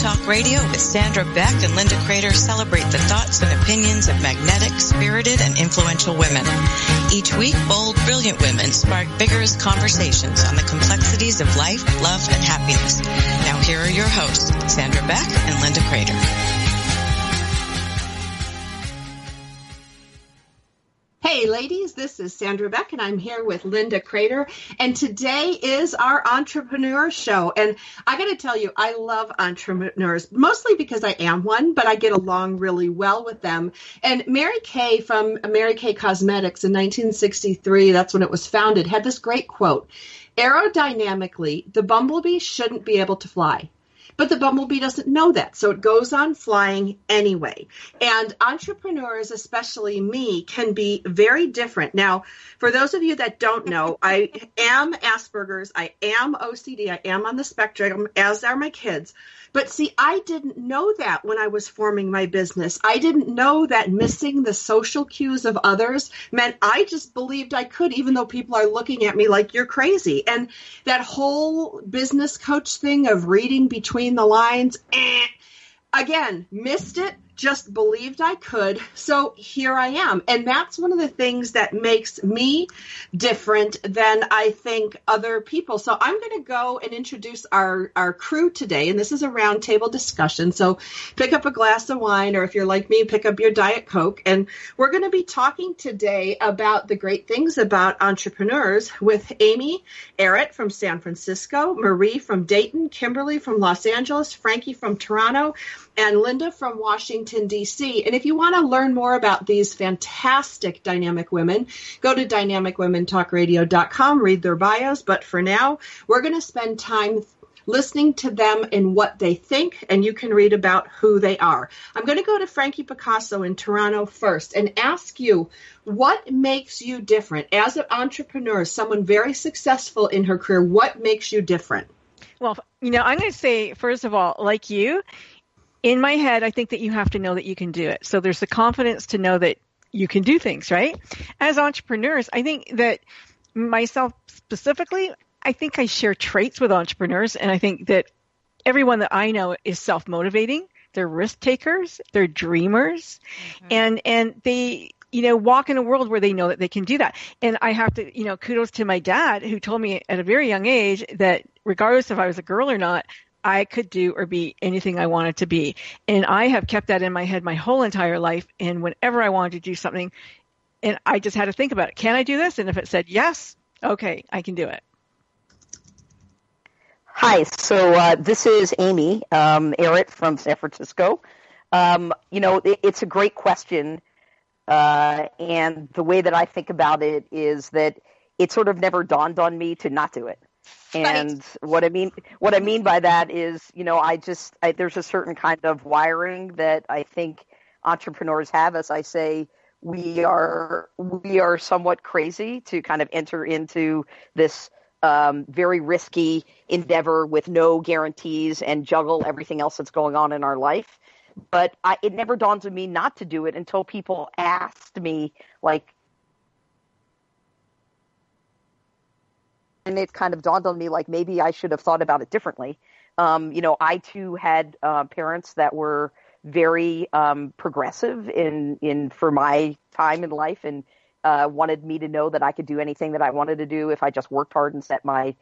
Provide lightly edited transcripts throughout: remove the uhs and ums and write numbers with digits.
Talk Radio with Sandra, Beck, and Linda Kreter celebrate the thoughts and opinions of magnetic, spirited, and influential women. Each week, bold, brilliant women spark vigorous conversations on the complexities of life, love, and happiness. Now here are your hosts, Sandra Beck and Linda Kreter. Hey ladies, this is Sandra Beck and I'm here with Linda Kreter, and today is our Entrepreneur Show. And I got to tell you, I love entrepreneurs, mostly because I am one, but I get along really well with them. And Mary Kay from Mary Kay Cosmetics in 1963, that's when it was founded, had this great quote: "Aerodynamically, the bumblebee shouldn't be able to fly. But the bumblebee doesn't know that, so it goes on flying anyway." And entrepreneurs, especially me, can be very different. Now, for those of you that don't know, I am Asperger's, I am OCD, I am on the spectrum, as are my kids. But see, I didn't know that when I was forming my business. I didn't know that missing the social cues of others meant I just believed I could, even though people are looking at me like you're crazy. And that whole business coach thing of reading between the lines, again, missed it, just believed I could. So here I am. And that's one of the things that makes me different than I think other people. So I'm going to go and introduce our crew today. And this is a roundtable discussion. So pick up a glass of wine, or if you're like me, pick up your Diet Coke. And we're going to be talking today about the great things about entrepreneurs with Amy Errett from San Francisco, Marie from Dayton, Kimberly from Los Angeles, Frankie from Toronto, and Linda from Washington, D.C. And if you want to learn more about these fantastic dynamic women, go to dynamicwomentalkradio.com, read their bios. But for now, we're going to spend time listening to them and what they think, and you can read about who they are. I'm going to go to Frankie Picasso in Toronto first and ask you, what makes you different? As an entrepreneur, someone very successful in her career, what makes you different? Well, I'm going to say, first of all, like you, in my head, I think that you have to know that you can do it. So there's the confidence to know that you can do things, right? As entrepreneurs, I think that myself specifically, I think I share traits with entrepreneurs, and I think that everyone that I know is self-motivating. They're risk takers, they're dreamers, and they walk in a world where they know that they can do that. And I have to, kudos to my dad, who told me at a very young age that regardless if I was a girl or not, I could do or be anything I wanted to be. And I have kept that in my head my whole entire life. And whenever I wanted to do something, and I just had to think about it, can I do this? And if it said yes, okay, I can do it. Hi, so this is Amy Errett from San Francisco. It's a great question. And the way that I think about it is that it sort of never dawned on me to not do it. And what I mean by that is, there's a certain kind of wiring that I think entrepreneurs have. As I say, we are somewhat crazy to kind of enter into this very risky endeavor with no guarantees and juggle everything else that's going on in our life. But it never dawned on me not to do it until people asked me, and it kind of dawned on me, maybe I should have thought about it differently. I too had parents that were very progressive for my time in life, and wanted me to know that I could do anything that I wanted to do if I just worked hard and set my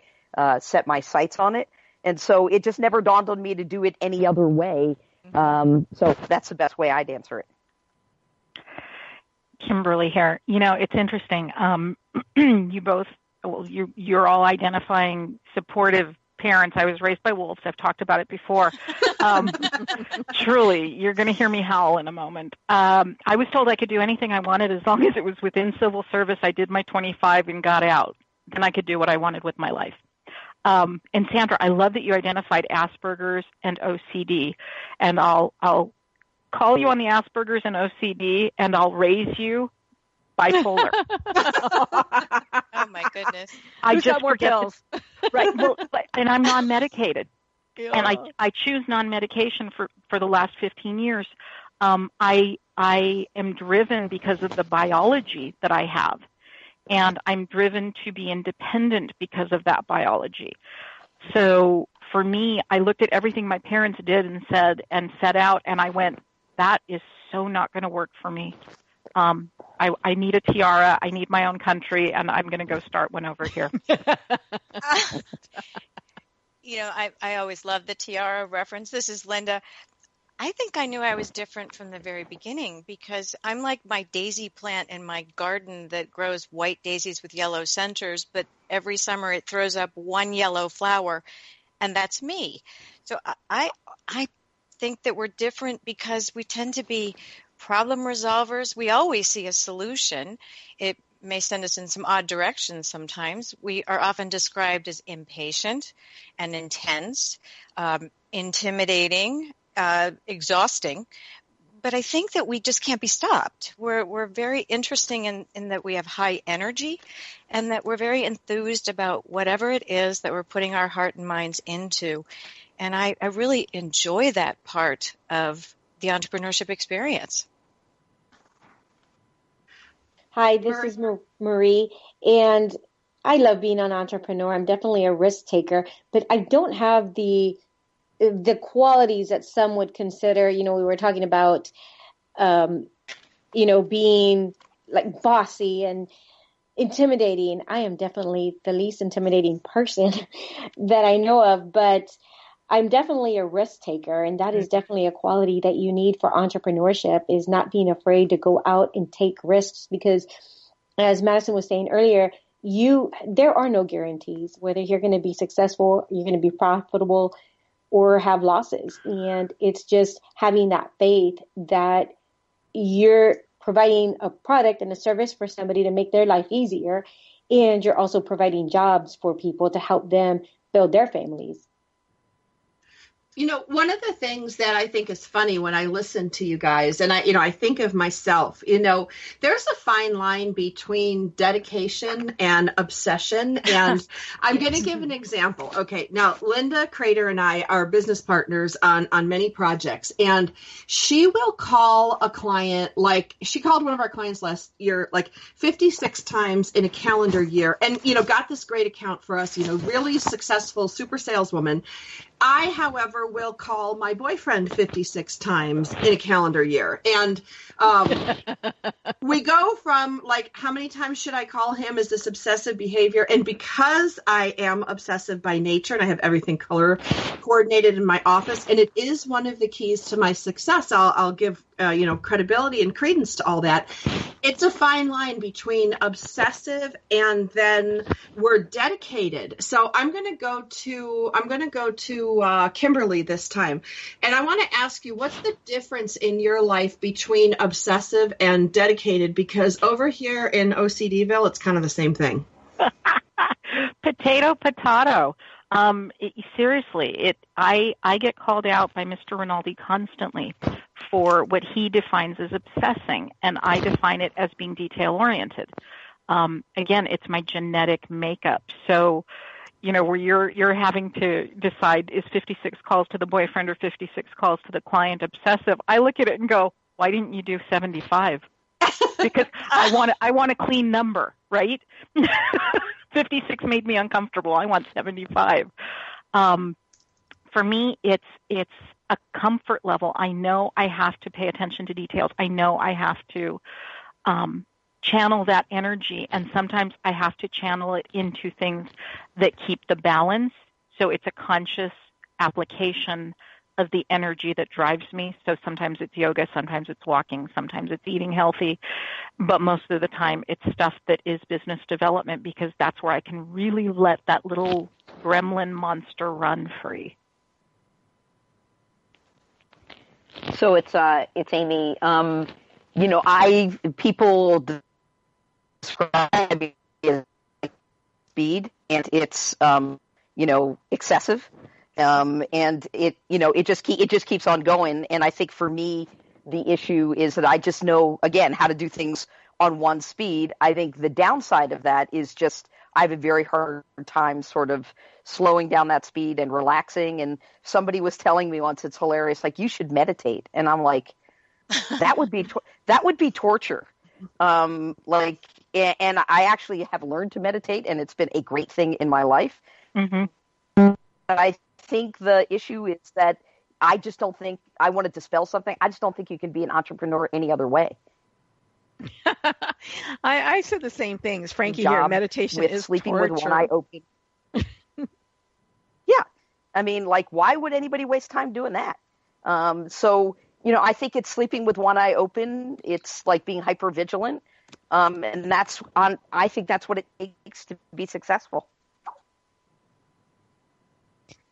sights on it. And so it just never dawned on me to do it any other way. So that's the best way I'd answer it. Kimberly here. It's interesting. You both. Well, you're all identifying supportive parents. I was raised by wolves. I've talked about it before. Truly, you're going to hear me howl in a moment. I was told I could do anything I wanted as long as it was within civil service. I did my 25 and got out. Then I could do what I wanted with my life. And Sandra, I love that you identified Asperger's and OCD. And I'll call you on the Asperger's and OCD, and I'll raise you bipolar. Oh my goodness! I just more pills, right? Well, and I'm non-medicated, and I choose non-medication for the last 15 years. I am driven because of the biology that I have, and I'm driven to be independent because of that biology. So for me, I looked at everything my parents did and said and set out, and I went, that is so not going to work for me. I need a tiara. I need my own country, and I'm going to go start one over here. I always love the tiara reference. This is Linda. I think I knew I was different from the very beginning because I'm like my daisy plant in my garden that grows white daisies with yellow centers, but every summer it throws up one yellow flower, and that's me. So I think that we're different because we tend to be problem resolvers. We always see a solution. It may send us in some odd directions sometimes. We are often described as impatient and intense, intimidating, exhausting, but I think that we just can't be stopped. We're very interesting in that we have high energy and that we're very enthused about whatever it is that we're putting our heart and minds into. And I really enjoy that part of the entrepreneurship experience. Hi, this is Marie, and I love being an entrepreneur. I'm definitely a risk taker, but I don't have the qualities that some would consider, we were talking about, being like bossy and intimidating. I am definitely the least intimidating person that I know of, but I'm definitely a risk taker. And that is definitely a quality that you need for entrepreneurship, is not being afraid to go out and take risks, because as Madison was saying earlier, there are no guarantees whether you're going to be successful, you're going to be profitable, or have losses. And it's just having that faith that you're providing a product and a service for somebody to make their life easier. And you're also providing jobs for people to help them build their families. One of the things that I think is funny when I listen to you guys, and I think of myself, there's a fine line between dedication and obsession. And I'm going to give an example. Okay. Now, Linda Kreter and I are business partners on many projects, and she will call a client, like she called one of our clients last year, like 56 times in a calendar year, and, got this great account for us, really successful, super saleswoman. I, however, will call my boyfriend 56 times in a calendar year. And we go from like, how many times should I call him? Is this obsessive behavior? And because I am obsessive by nature and I have everything color coordinated in my office, and it is one of the keys to my success, I'll give credibility and credence to all that. It's a fine line between obsessive and then we're dedicated. So I'm going to go to Kimberly this time. And I want to ask you, what's the difference in your life between obsessive and dedicated? Because over here in OCDville, it's kind of the same thing. Potato. Seriously, I get called out by Mr. Rinaldi constantly for what he defines as obsessing, and I define it as being detail-oriented. Again, it's my genetic makeup. So, where you're having to decide, is 56 calls to the boyfriend or 56 calls to the client obsessive? I look at it and go, why didn't you do 75? Because I want a clean number, right? 56 made me uncomfortable. I want 75. For me, it's a comfort level. I know I have to pay attention to details. I know I have to channel that energy, and sometimes I have to channel it into things that keep the balance. So it's a conscious application of the energy that drives me. So sometimes it's yoga, sometimes it's walking, sometimes it's eating healthy, but most of the time it's stuff that is business development, because that's where I can really let that little gremlin monster run free. So it's Amy. People describe it as speed, and it's excessive. And it just keeps on going. And I think for me, the issue is that I just know, again, how to do things on one speed. I think the downside of that is just I have a very hard time sort of slowing down that speed and relaxing. And somebody was telling me once, it's hilarious, like, you should meditate. And I'm like, that would be torture. And I actually have learned to meditate, and it's been a great thing in my life. Mm-hmm. But I think the issue is that I just don't think, I want to dispel something. I just don't think you can be an entrepreneur any other way. I said the same things. Frankie here, meditation is sleeping torture. with one eye open. Yeah. I mean, like, why would anybody waste time doing that? So, you know, I think it's sleeping with one eye open. It's like being hyper vigilant. And I think that's what it takes to be successful.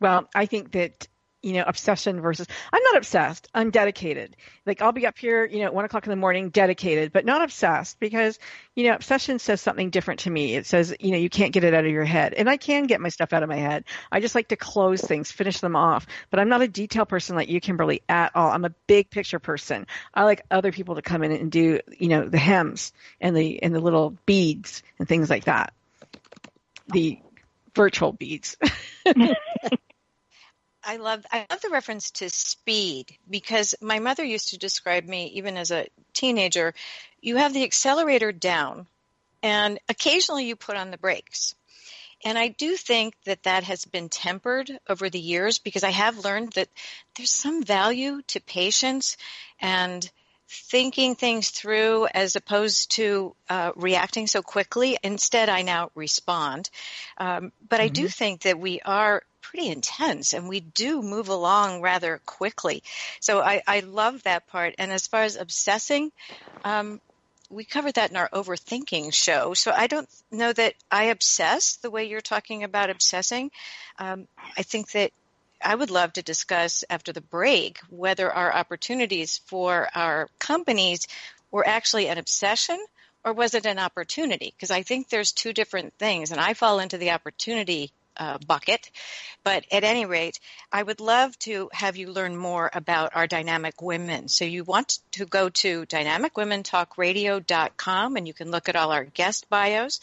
Well, I think that, you know, obsession versus, I'm not obsessed. I'm dedicated. Like, I'll be up here, you know, at 1 o'clock in the morning, dedicated, but not obsessed, because, you know, obsession says something different to me. It says, you know, you can't get it out of your head. And I can get my stuff out of my head. I just like to close things, finish them off. But I'm not a detail person like you, Kimberly, at all. I'm a big picture person. I like other people to come in and do, you know, the hems and the little beads and things like that. The virtual beads. I love the reference to speed, because my mother used to describe me, even as a teenager, you have the accelerator down and occasionally you put on the brakes. And I do think that has been tempered over the years, because I have learned that there's some value to patience and thinking things through as opposed to reacting so quickly. Instead, I now respond. But I do think that we are pretty intense and we do move along rather quickly. So I love that part. And as far as obsessing, we covered that in our overthinking show. So I don't know that I obsess the way you're talking about obsessing. I think that I would love to discuss after the break whether our opportunities for our companies were actually an obsession or was it an opportunity? Because I think there's two different things, and I fall into the opportunity bucket. But at any rate, I would love to have you learn more about our Dynamic Women. So you want to go to dynamicwomentalkradio.com and you can look at all our guest bios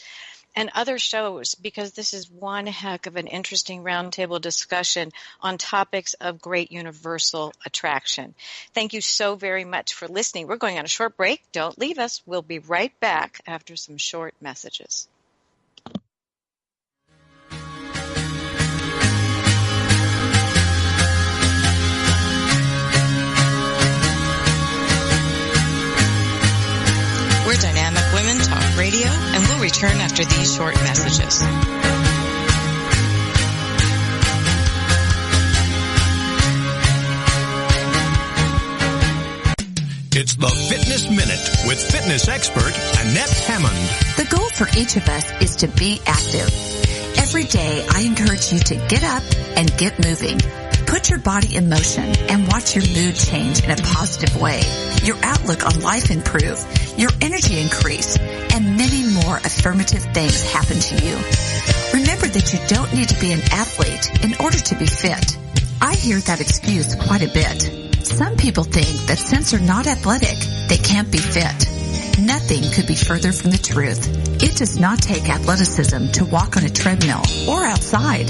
and other shows, because this is one heck of an interesting roundtable discussion on topics of great universal attraction. Thank you so very much for listening. We're going on a short break. Don't leave us. We'll be right back after some short messages. We're Dynamic Women Talk Radio, and we'll return after these short messages. It's the Fitness Minute with fitness expert Annette Hammond. The goal for each of us is to be active. Every day, I encourage you to get up and get moving. Put your body in motion and watch your mood change in a positive way. Your outlook on life improve, your energy increase, and many more affirmative things happen to you. Remember that you don't need to be an athlete in order to be fit. I hear that excuse quite a bit. Some people think that since they're not athletic, they can't be fit. Nothing could be further from the truth. It does not take athleticism to walk on a treadmill or outside.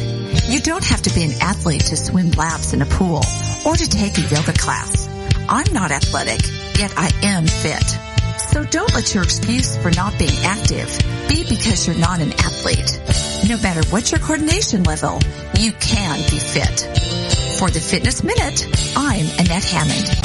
You don't have to be an athlete to swim laps in a pool or to take a yoga class. I'm not athletic, yet I am fit. So don't let your excuse for not being active be because you're not an athlete. No matter what your coordination level, you can be fit. For the Fitness Minute, I'm Annette Hammond.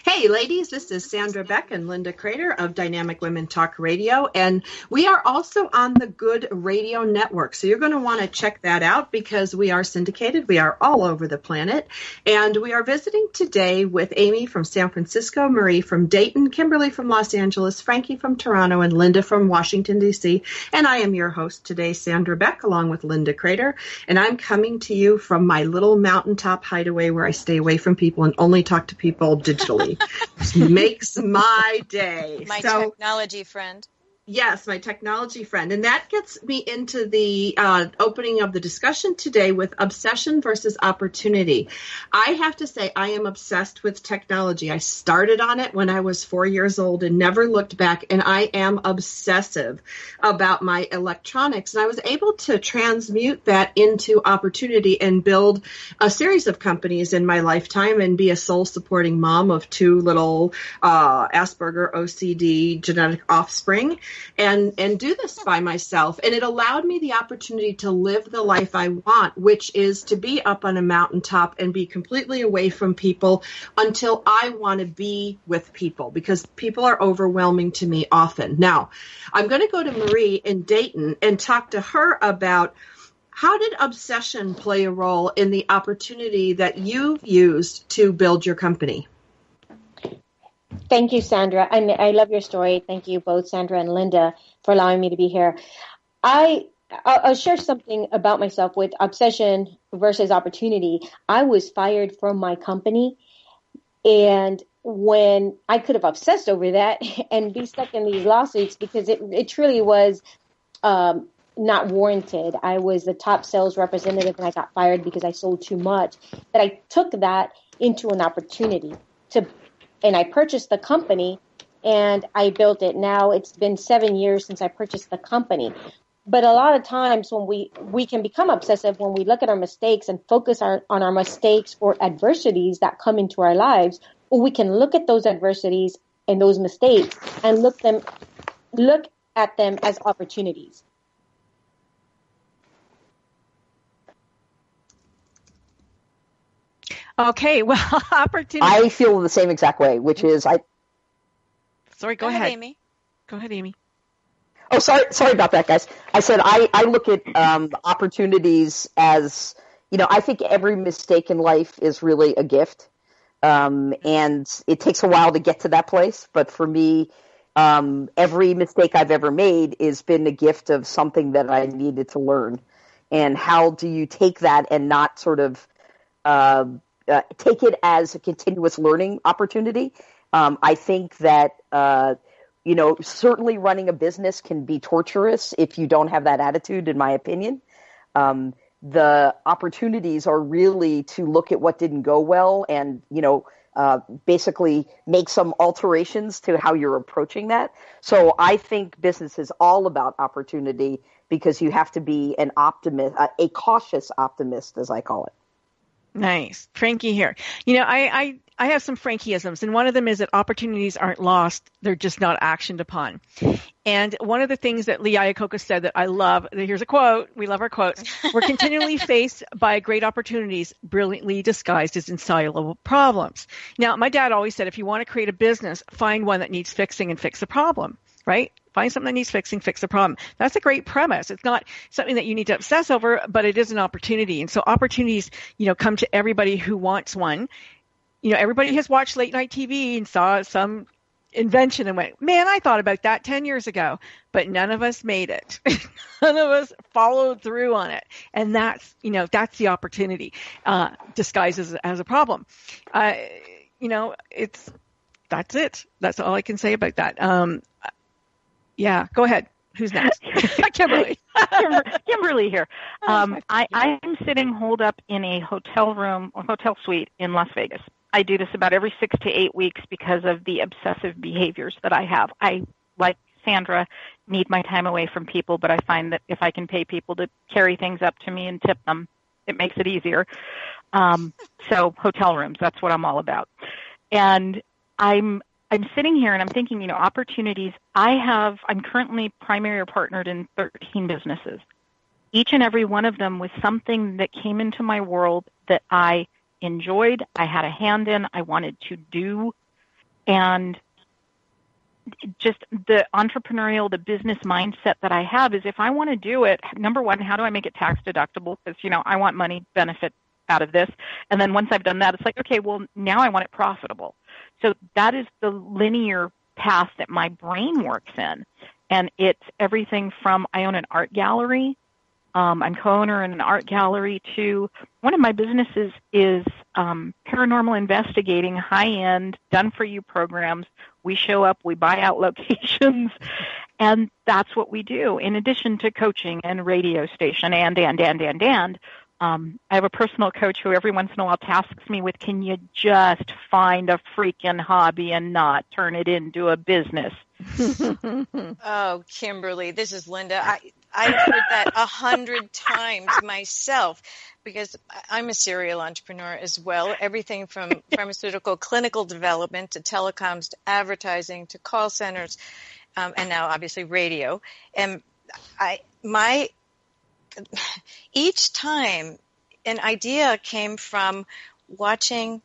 Hey ladies, this is Sandra Beck and Linda Kreter of Dynamic Women Talk Radio, and we are also on the Good Radio Network. So you're going to want to check that out because we are syndicated. We are all over the planet, and we are visiting today with Amy from San Francisco, Marie from Dayton, Kimberly from Los Angeles, Frankie from Toronto, and Linda from Washington, D.C. And I am your host today, Sandra Beck, along with Linda Kreter, and I'm coming to you from my little mountaintop hideaway where I stay away from people and only talk to people digitally. Makes my day. My technology friend. Yes, my technology friend. And that gets me into the opening of the discussion today with obsession versus opportunity. I have to say, I am obsessed with technology. I started on it when I was 4 years old and never looked back. And I am obsessive about my electronics. And I was able to transmute that into opportunity and build a series of companies in my lifetime and be a sole supporting mom of 2 little Asperger OCD genetic offspring. And do this by myself. And it allowed me the opportunity to live the life I want, which is to be up on a mountaintop and be completely away from people until I want to be with people, because people are overwhelming to me often. Now, I'm going to go to Marie in Dayton and talk to her about how did obsession play a role in the opportunity that you've used to build your company? Thank you, Sandra. I love your story. Thank you both, Sandra and Linda, for allowing me to be here. I'll share something about myself with obsession versus opportunity. I was fired from my company, and when I could have obsessed over that and be stuck in these lawsuits because it truly was not warranted. I was the top sales representative and I got fired because I sold too much. But I took that into an opportunity and I purchased the company and I built it. Now it's been 7 years since I purchased the company. But a lot of times when we can become obsessive when we look at our mistakes and focus on our mistakes or adversities that come into our lives, or we can look at those adversities and those mistakes and look at them as opportunities. Okay, well, opportunity. I feel the same exact way, which is Sorry, go ahead, Amy. Go ahead, Amy. Oh, sorry about that, guys. I said I look at opportunities as, I think every mistake in life is really a gift, and it takes a while to get to that place. But for me, every mistake I've ever made has been a gift of something that I needed to learn. And how do you take that and not sort of take it as a continuous learning opportunity? I think that, certainly running a business can be torturous if you don't have that attitude, in my opinion. The opportunities are really to look at what didn't go well and, basically make some alterations to how you're approaching that. So I think business is all about opportunity because you have to be an optimist, a cautious optimist, as I call it. Nice. Frankie here. I have some Frankieisms, and one of them is that opportunities aren't lost. They're just not actioned upon. And one of the things that Lee Iacocca said that I love, here's a quote. We love our quotes. We're continually faced by great opportunities, brilliantly disguised as insoluble problems. Now, my dad always said, if you want to create a business, find one that needs fixing and fix the problem, right? Find something that needs fixing, fix the problem. That's a great premise. It's not something that you need to obsess over, but it is an opportunity. And so opportunities, come to everybody who wants one. Everybody has watched late night TV and saw some invention and went, man, I thought about that 10 years ago, but none of us made it. None of us followed through on it. And that's the opportunity, disguised as a problem. That's it. That's all I can say about that. Yeah, go ahead. Who's next? Kimberly. Kimberly here. I'm sitting holed up in a hotel room or hotel suite in Las Vegas. I do this about every 6 to 8 weeks because of the obsessive behaviors that I have. I, like Sandra, need my time away from people, but I find that if I can pay people to carry things up to me and tip them, it makes it easier. So hotel rooms, that's what I'm all about. And I'm sitting here and I'm thinking, opportunities. I'm currently primary or partnered in 13 businesses. Each and every one of them was something that came into my world that I enjoyed, I had a hand in, I wanted to do. And just the entrepreneurial, the business mindset that I have is if I want to do it, number one, how do I make it tax deductible? Because, I want money benefit out of this. And then once I've done that, it's like, okay, well, now I want it profitable. So that is the linear path that my brain works in. And it's everything from I own an art gallery. I'm co-owner in an art gallery to one of my businesses is paranormal investigating, high-end, done-for-you programs. We show up, we buy out locations, And that's what we do in addition to coaching and radio station and. I have a personal coach who every once in a while tasks me with, can you just find a freaking hobby and not turn it into a business? Oh, Kimberly, this is Linda. I've heard that 100 times myself because I'm a serial entrepreneur as well. Everything from pharmaceutical clinical development to telecoms to advertising to call centers, and now obviously radio. And each time an idea came from watching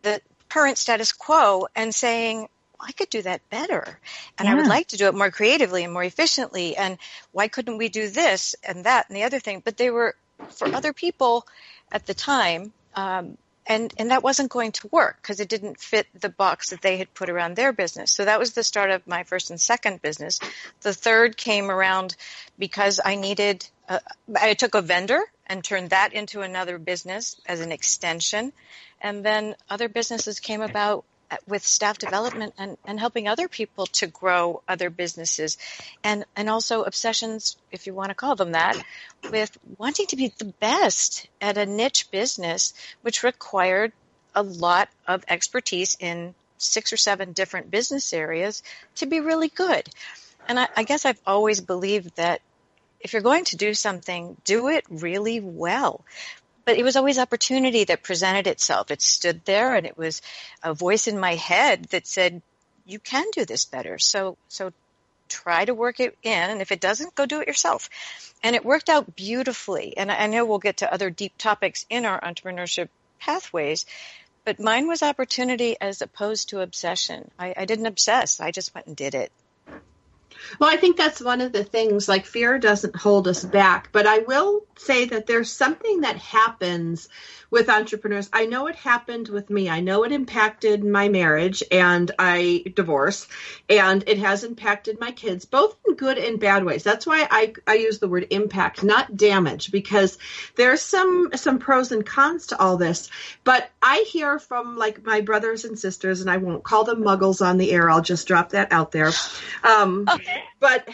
the current status quo and saying, I could do that better. And I would like to do it more creatively and more efficiently. And why couldn't we do this and that and the other thing? But they were for other people at the time. And that wasn't going to work because it didn't fit the box that they had put around their business. So that was the start of my first and second business. The third came around because I took a vendor and turned that into another business as an extension. And then other businesses came about with staff development and helping other people to grow other businesses. And also obsessions, if you want to call them that, with wanting to be the best at a niche business, which required a lot of expertise in 6 or 7 different business areas to be really good. And I guess I've always believed that if you're going to do something, do it really well. But it was always opportunity that presented itself. It stood there, and it was a voice in my head that said, you can do this better. So try to work it in, and if it doesn't, go do it yourself. And it worked out beautifully. And I know we'll get to other deep topics in our entrepreneurship pathways, but mine was opportunity as opposed to obsession. I didn't obsess. I just went and did it. Well, I think that's one of the things, like fear doesn't hold us back. But I will say that there's something that happens with entrepreneurs. I know it happened with me. I know it impacted my marriage and I divorced, and it has impacted my kids, both in good and bad ways. That's why I use the word impact, not damage, because there's some pros and cons to all this. But I hear from like my brothers and sisters, and I won't call them muggles on the air. I'll just drop that out there. But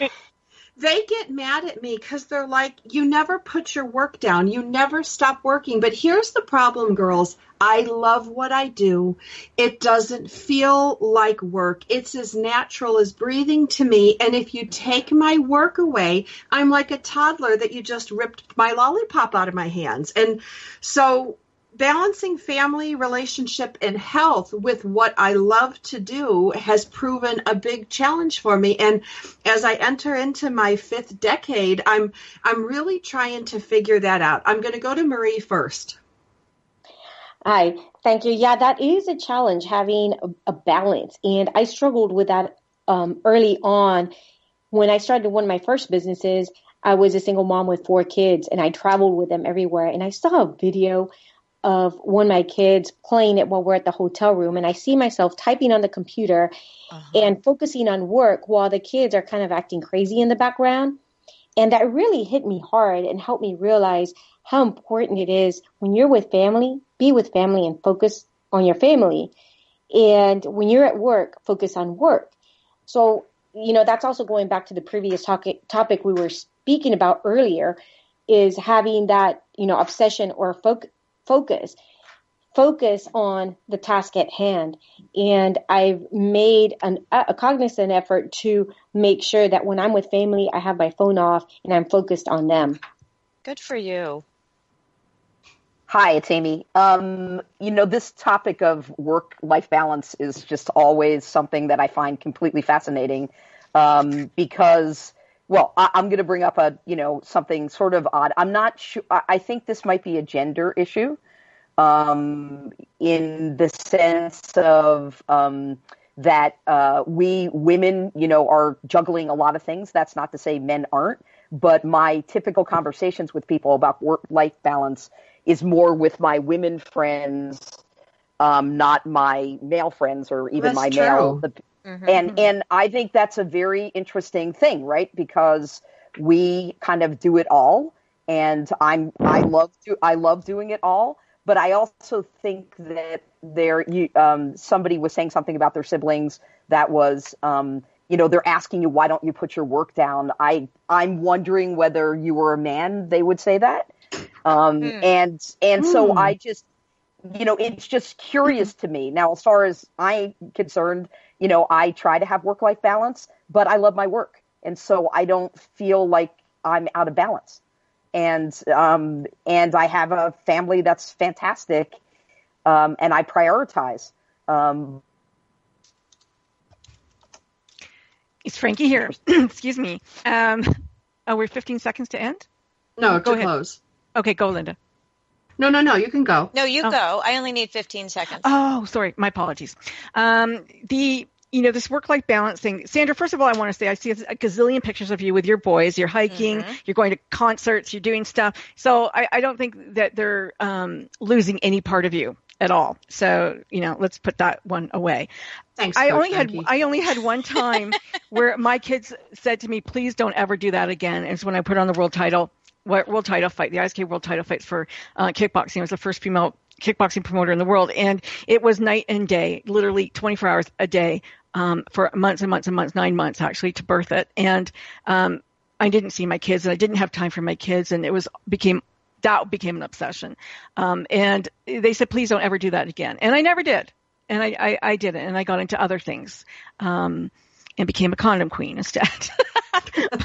they get mad at me because they're like, you never put your work down. You never stop working. But here's the problem, girls. I love what I do. It doesn't feel like work. It's as natural as breathing to me. And if you take my work away, I'm like a toddler that you just ripped my lollipop out of my hands. And so balancing family, relationship, and health with what I love to do has proven a big challenge for me. And as I enter into my 5th decade, I'm really trying to figure that out. I'm going to go to Marie first. Hi, thank you. Yeah, that is a challenge, having a balance. And I struggled with that early on. When I started one of my first businesses, I was a single mom with 4 kids, and I traveled with them everywhere. And I saw a video of one of my kids playing it while we're at the hotel room. And I see myself typing on the computer and focusing on work while the kids are kind of acting crazy in the background. And that really hit me hard and helped me realize how important it is when you're with family, be with family and focus on your family. And when you're at work, focus on work. So, that's also going back to the previous topic we were speaking about earlier, is having that, obsession or focus on the task at hand. And I've made a cognizant effort to make sure that when I'm with family, I have my phone off and I'm focused on them. Good for you. Hi, it's Amy. This topic of work-life balance is just always something that I find completely fascinating because, well, I'm going to bring up something sort of odd. I'm not sure. I think this might be a gender issue in the sense of that we women, are juggling a lot of things. That's not to say men aren't, but my typical conversations with people about work-life balance is more with my women friends, not my male friends or even my male. And I think that's a very interesting thing, right? Because we kind of do it all, and I love doing it all. But I also think that somebody was saying something about their siblings that was they're asking you, why don't you put your work down? I'm wondering whether you were a man, they would say that. And so I just, it's just curious to me. Now, as far as I'm concerned, I try to have work-life balance, but I love my work. And so I don't feel like I'm out of balance. And I have a family that's fantastic. And I prioritize. It's Frankie here. Excuse me. We're 15 seconds to end? No, go to ahead. Close. Okay, go, Linda. No, you can go. No, you go. I only need 15 seconds. Oh, sorry. My apologies. This work-life balance thing. Sandra, first of all, I want to say I see a gazillion pictures of you with your boys. You're hiking, you're going to concerts, you're doing stuff. So I don't think that they're losing any part of you at all. So, let's put that one away. Thanks. I only had one time where my kids said to me, please don't ever do that again. And it's when I put on the world title fight, the ISK world title fights for kickboxing. It was the first female kickboxing promoter in the world. And it was night and day, literally 24 hours a day, for months and months and months, 9 months actually, to birth it. And I didn't see my kids, and I didn't have time for my kids, and became an obsession. And they said, please don't ever do that again. And I never did. And I didn't. And I got into other things, and became a condom queen instead.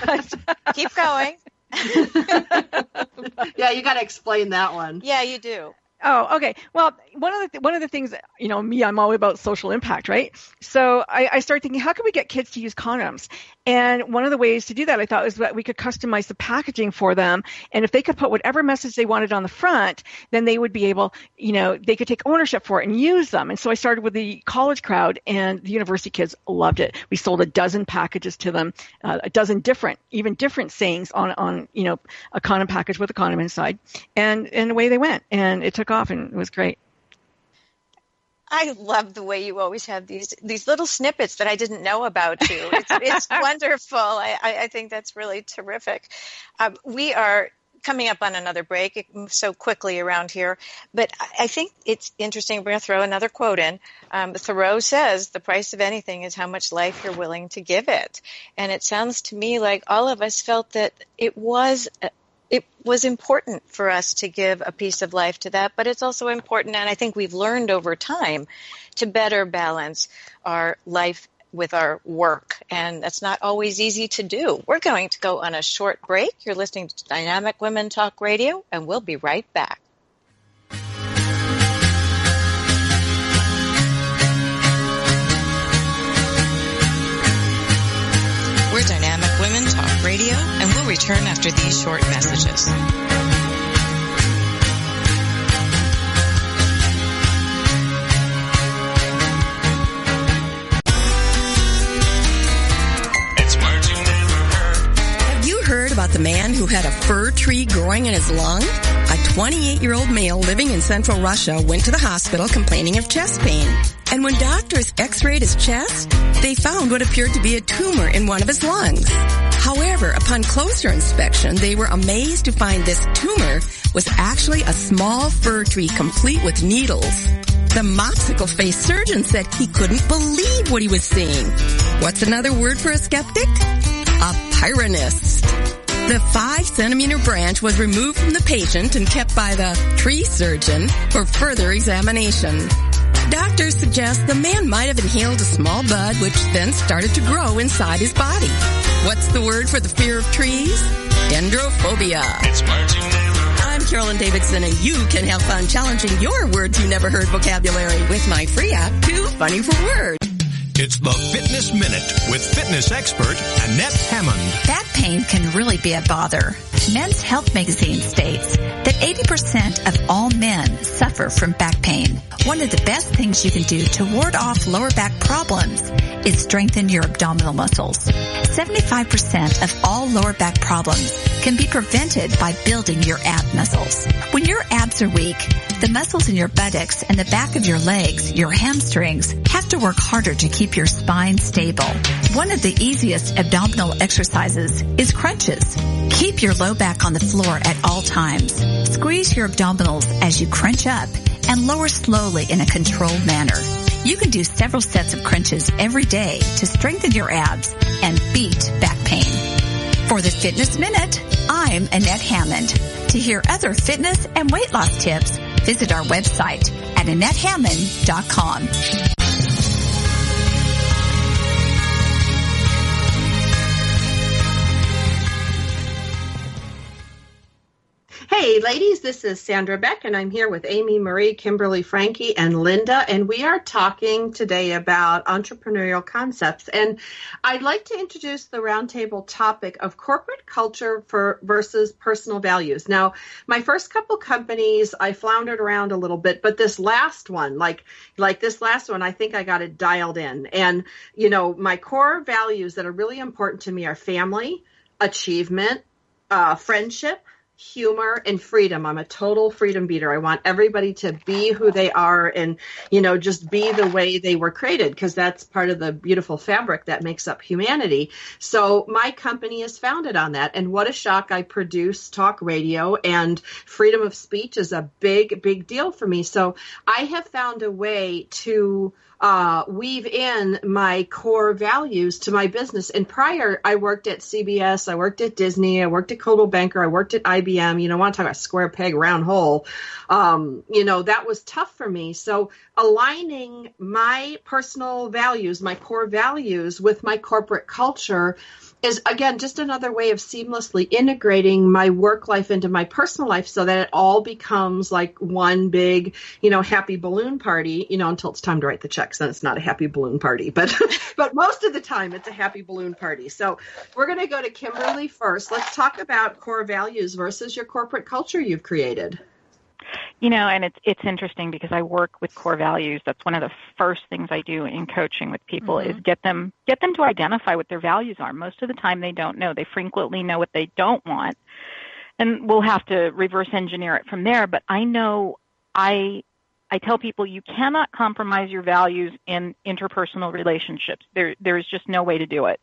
But, keep going. Yeah, you got to explain that one. Yeah, you do. Oh, okay. Well, one of the things that, me, I'm all about social impact, right? So I started thinking, how can we get kids to use condoms? And one of the ways to do that, I thought, was that we could customize the packaging for them. And if they could put whatever message they wanted on the front, then they would be able, they could take ownership for it and use them. And so I started with the college crowd, and the university kids loved it. We sold a dozen packages to them, a dozen different sayings on a condom package with a condom inside. And away they went. And it took off, and it was great. I love the way you always have these little snippets that I didn't know about you. It's wonderful. I think that's really terrific. We are coming up on another break. It moves so quickly around here. But I think it's interesting. We're going to throw another quote in. Thoreau says, the price of anything is how much life you're willing to give it. And it sounds to me like all of us felt that it was important for us to give a piece of life to that, but it's also important, and I think we've learned over time, to better balance our life with our work, and that's not always easy to do. We're going to go on a short break. You're listening to Dynamic Women Talk Radio, and we'll be right back. We're Dynamic Women Talk Radio, and we'll return after these short messages. Have you heard about the man who had a fir tree growing in his lung? A 28-year-old male living in central Russia went to the hospital complaining of chest pain. And when doctors x-rayed his chest, they found what appeared to be a tumor in one of his lungs. However, upon closer inspection, they were amazed to find this tumor was actually a small fir tree complete with needles. The mopsicle-faced surgeon said he couldn't believe what he was seeing. What's another word for a skeptic? A pyronist. The 5-centimeter branch was removed from the patient and kept by the tree surgeon for further examination. Doctors suggest the man might have inhaled a small bud which then started to grow inside his body. What's the word for the fear of trees? Dendrophobia. I'm Carolyn Davidson, and you can have fun challenging your words you never heard vocabulary with my free app, Too Funny for Words. It's the Fitness Minute with fitness expert Annette Hammond. Back pain can really be a bother. Men's Health magazine states that 80% of all men suffer from back pain. One of the best things you can do to ward off lower back problems is strengthen your abdominal muscles. 75% of all lower back problems can be prevented by building your ab muscles. When your abs are weak, the muscles in your buttocks and the back of your legs, your hamstrings, have to work harder to keep your spine stable. One of the easiest abdominal exercises is crunches. Keep your low back on the floor at all times. Squeeze your abdominals as you crunch up and lower slowly in a controlled manner. You can do several sets of crunches every day to strengthen your abs and beat back pain. For the Fitness Minute, I'm Annette Hammond. To hear other fitness and weight loss tips, visit our website at AnnetteHammond.com. Hey, ladies, this is Sandra Beck, and I'm here with Amy, Marie, Kimberly, Frankie, and Linda, and we are talking today about entrepreneurial concepts. And I'd like to introduce the roundtable topic of corporate culture versus personal values. Now, my first couple companies, I floundered around a little bit, but this last one, like this last one, I think I got it dialed in. And, you know, my core values that are really important to me are family, achievement, friendship, humor, and freedom. I'm a total freedom beater. I want everybody to be who they are and, you know, just be the way they were created, because that's part of the beautiful fabric that makes up humanity. So my company is founded on that. And what a shock. I produce talk radio, and freedom of speech is a big, big deal for me. So I have found a way to weave in my core values to my business. And prior, I worked at CBS, I worked at Disney, I worked at Coldwell Banker, I worked at IBM. You know, I want to talk about square peg, round hole. You know, that was tough for me. So aligning my personal values, my core values with my corporate culture is, again, just another way of seamlessly integrating my work life into my personal life so that it all becomes like one big, you know, happy balloon party, you know, until it's time to write the checks. Then it's not a happy balloon party, but most of the time it's a happy balloon party. So we're going to go to Kimberly first. Let's talk about core values versus your corporate culture you've created. You know, and it's interesting because I work with core values. That's one of the first things I do in coaching with people is get them to identify what their values are. Most of the time they don't know. They frequently know what they don't want. And we'll have to reverse engineer it from there. But I know I tell people you cannot compromise your values in interpersonal relationships. There is just no way to do it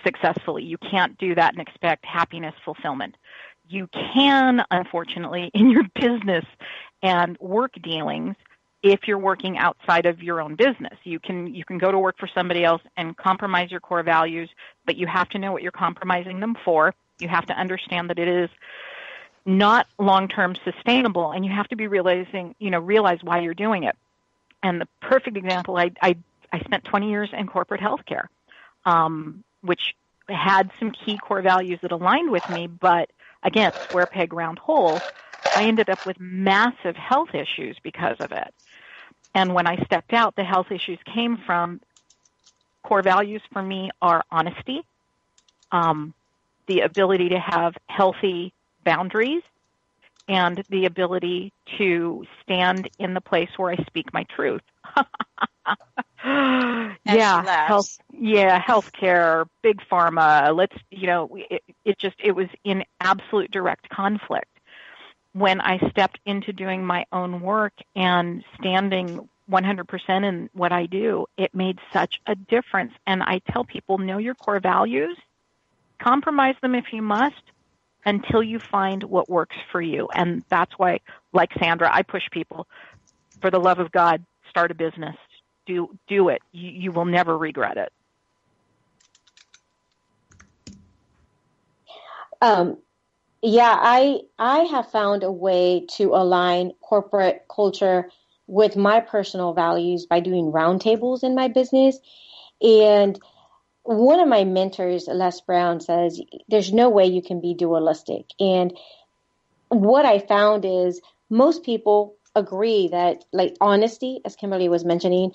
successfully. You can't do that and expect happiness, fulfillment. You can, unfortunately, in your business and work dealings, if you're working outside of your own business. You can go to work for somebody else and compromise your core values, but you have to know what you're compromising them for. You have to understand that it is not long-term sustainable, and you have to be realize why you're doing it. And the perfect example, I spent 20 years in corporate healthcare, which had some key core values that aligned with me, but again, square peg, round hole, I ended up with massive health issues because of it. And when I stepped out, the health issues came from core values for me are honesty, the ability to have healthy boundaries, and the ability to stand in the place where I speak my truth. Healthcare, big pharma. It was in absolute direct conflict. When I stepped into doing my own work and standing 100% in what I do, it made such a difference. And I tell people, know your core values, compromise them if you must, until you find what works for you. And that's why, like Sandra, I push people, for the love of God, start a business. Do it. You will never regret it. I have found a way to align corporate culture with my personal values by doing roundtables in my business. And one of my mentors, Les Brown, says there's no way you can be dualistic. And what I found is most people agree that, like, honesty, as Kimberly was mentioning,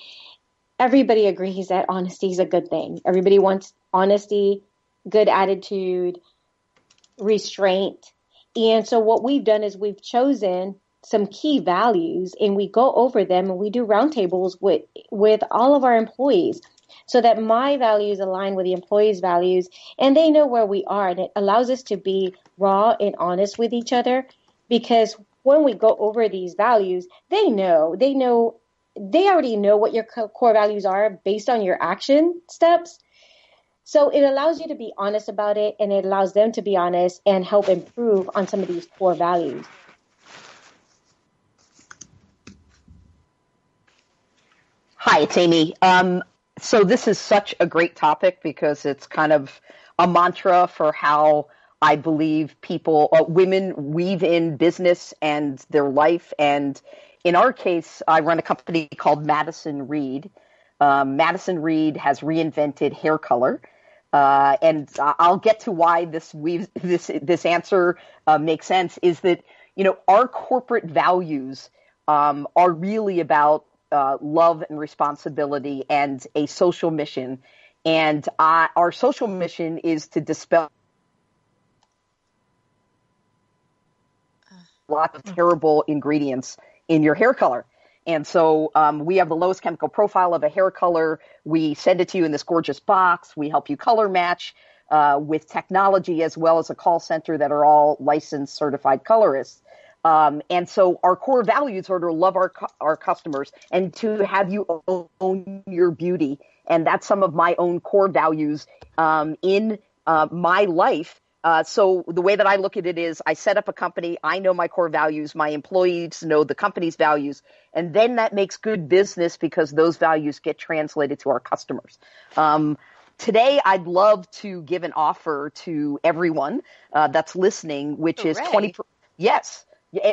everybody agrees that honesty is a good thing. Everybody wants honesty, good attitude, restraint. And so what we've done is we've chosen some key values and we go over them and we do roundtables with all of our employees so that my values align with the employees' values and they know where we are. And it allows us to be raw and honest with each other, because when we go over these values, they already know what your core values are based on your action steps. So it allows you to be honest about it, and it allows them to be honest and help improve on some of these core values. Hi, it's Amy. So this is such a great topic because it's kind of a mantra for how I believe women weave in business and their life. And in our case, I run a company called Madison Reed. Madison Reed has reinvented hair color. And I'll get to why this answer makes sense, is that, our corporate values are really about love and responsibility and a social mission. And our social mission is to dispel a lot of terrible ingredients in your hair color. And so we have the lowest chemical profile of a hair color. We send it to you in this gorgeous box. We help you color match with technology, as well as a call center that are all licensed, certified colorists. And so our core values are to love our customers and to have you own your beauty. And that's some of my own core values in my life. So the way that I look at it is I set up a company. I know my core values. My employees know the company's values. And then that makes good business because those values get translated to our customers. Today, I'd love to give an offer to everyone that's listening, which is 20%. Yes.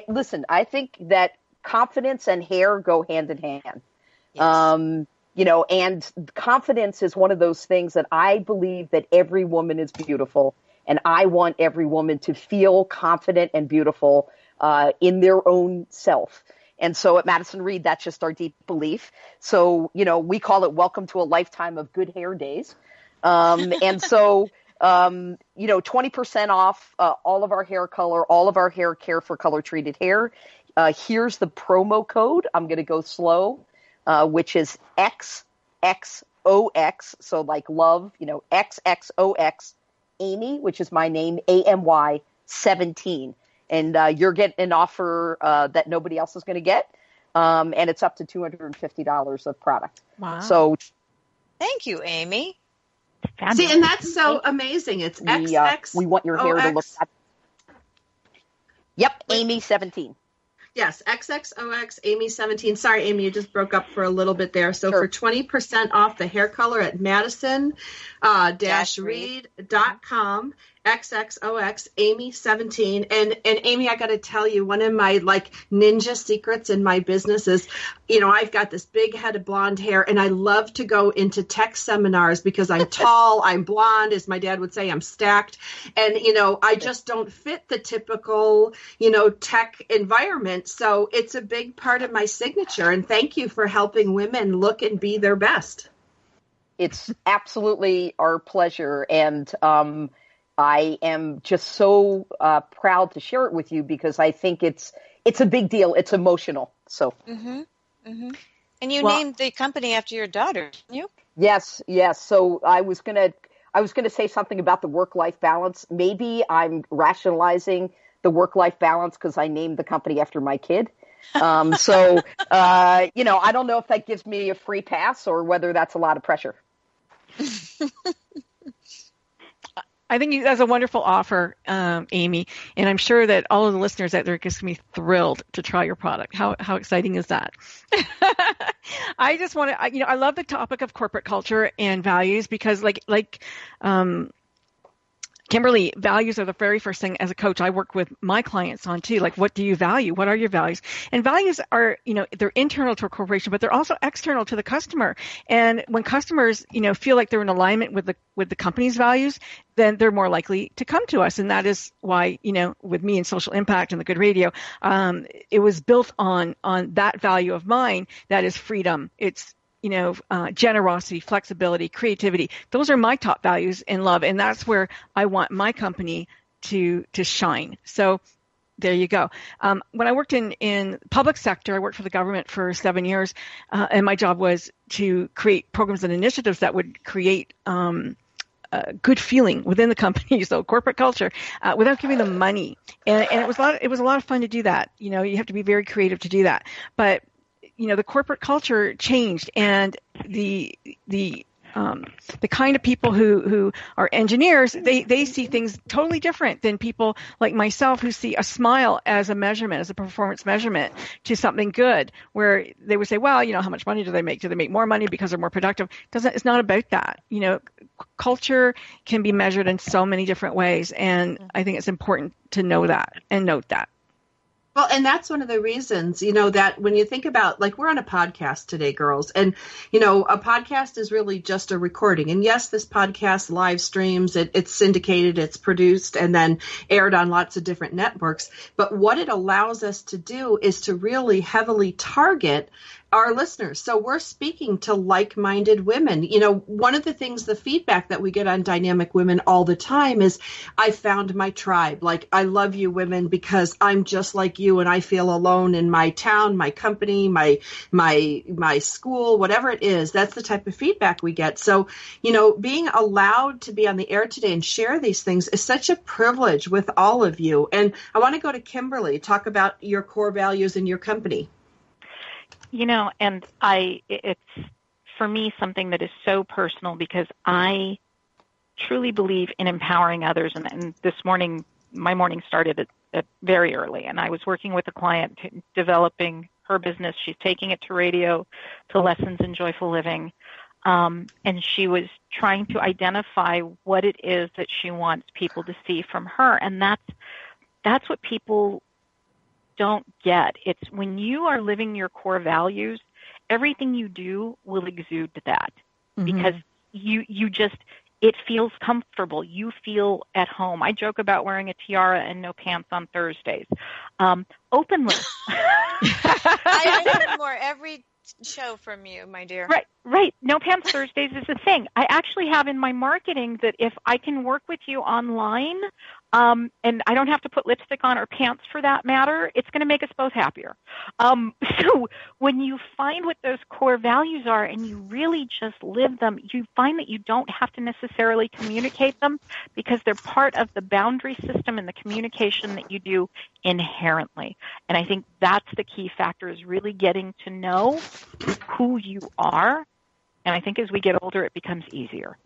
Listen, I think that confidence and hair go hand in hand. Yes. And confidence is one of those things that I believe that every woman is beautiful. And I want every woman to feel confident and beautiful in their own self. And so at Madison Reed, that's just our deep belief. So, we call it welcome to a lifetime of good hair days. And so, 20% off all of our hair color, all of our hair care for color treated hair. Here's the promo code. I'm going to go slow, which is XXOX. So like love, XXOX. Amy, which is my name, AMY 17. And you're getting an offer that nobody else is going to get. And it's up to $250 of product. Wow. So thank you, Amy. See, and that's so amazing. It's XX. We want your hair to look. Yep, Amy 17. Yes, XXOX, Amy 17. Sorry, Amy, you just broke up for a little bit there. So for 20% off the hair color at Madison-Reed.com, XXOX, Amy 17. And Amy, I got to tell you, one of my ninja secrets in my business is, I've got this big head of blonde hair, and I love to go into tech seminars because I'm tall, I'm blonde, as my dad would say, I'm stacked. And, I just don't fit the typical, tech environment. So it's a big part of my signature. And thank you for helping women look and be their best. It's absolutely our pleasure. And I am just so proud to share it with you because I think it's a big deal. It's emotional. So. Mm-hmm. Mm-hmm. And you named the company after your daughter, didn't you? Yes. So I was gonna say something about the work-life balance. Maybe I'm rationalizing the work-life balance because I named the company after my kid. So I don't know if that gives me a free pass or whether that's a lot of pressure. I think that's a wonderful offer, Amy, and I'm sure that all of the listeners out there are going to be thrilled to try your product. How exciting is that? I just want to, I love the topic of corporate culture and values because, Kimberly, values are the very first thing as a coach I work with my clients on too. Like, what do you value? What are your values? And values are, they're internal to a corporation, but they're also external to the customer. And when customers, feel like they're in alignment with the company's values, then they're more likely to come to us. And that is why, with me and Social Impact and the Good Radio, it was built on that value of mine. That is freedom. It's generosity, flexibility, creativity. Those are my top values in love. And that's where I want my company to shine. So there you go. When I worked in public sector, I worked for the government for 7 years. And my job was to create programs and initiatives that would create good feeling within the company, so corporate culture, without giving them money. And it was a lot of fun to do that. You have to be very creative to do that. But the corporate culture changed, and the the kind of people who are engineers, they see things totally different than people like myself who see a smile as a measurement, as a performance measurement to something good, where they would say, well, how much money do they make? Do they make more money because they're more productive? It's not about that. Culture can be measured in so many different ways, and I think it's important to know that and note that. Well, and that's one of the reasons, that when you think about, like, we're on a podcast today, girls, and, a podcast is really just a recording. And yes, this podcast live streams, it's syndicated, it's produced, and then aired on lots of different networks. But what it allows us to do is to really heavily target our listeners. So we're speaking to like-minded women. One of the things, the feedback that we get on Dynamic Women all the time is, I found my tribe. Like, I love you women because I'm just like you and I feel alone in my town, my company, my school, whatever it is. That's the type of feedback we get. So, being allowed to be on the air today and share these things is such a privilege with all of you. And I want to go to Kimberly, talk about your core values in your company. And it's for me something that is so personal because I truly believe in empowering others. And this morning, my morning started at very early, and I was working with a client developing her business. She's taking it to radio, to Lessons in Joyful Living. And she was trying to identify what it is that she wants people to see from her. And that's what people don't get. It's when you are living your core values, everything you do will exude that because you just, it feels comfortable. You feel at home. I joke about wearing a tiara and no pants on Thursdays. Openly. I learn more every show from you, my dear. Right. No pants Thursdays is a thing. I actually have in my marketing that if I can work with you online, and I don't have to put lipstick on or pants for that matter, it's going to make us both happier. So when you find what those core values are and you really just live them, you find that you don't have to necessarily communicate them because they're part of the boundary system and the communication that you do inherently. And I think that's the key factor, is really getting to know who you are. And I think as we get older, it becomes easier.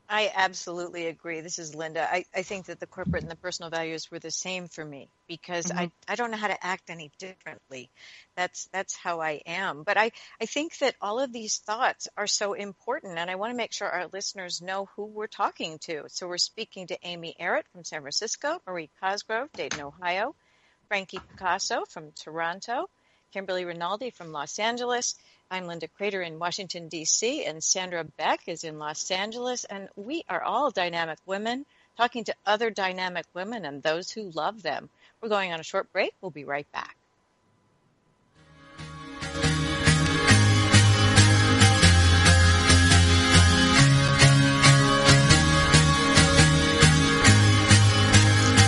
I absolutely agree. This is Linda. I think that the corporate and the personal values were the same for me because I don't know how to act any differently. That's how I am. But I think that all of these thoughts are so important, and I want to make sure our listeners know who we're talking to. So we're speaking to Amy Errett from San Francisco, Marie Cosgrove, Dayton, Ohio, Frankie Picasso from Toronto, Kimberly Rinaldi from Los Angeles. I'm Linda Kreter in Washington, D.C., and Sandra Beck is in Los Angeles, and we are all dynamic women talking to other dynamic women and those who love them. We're going on a short break. We'll be right back.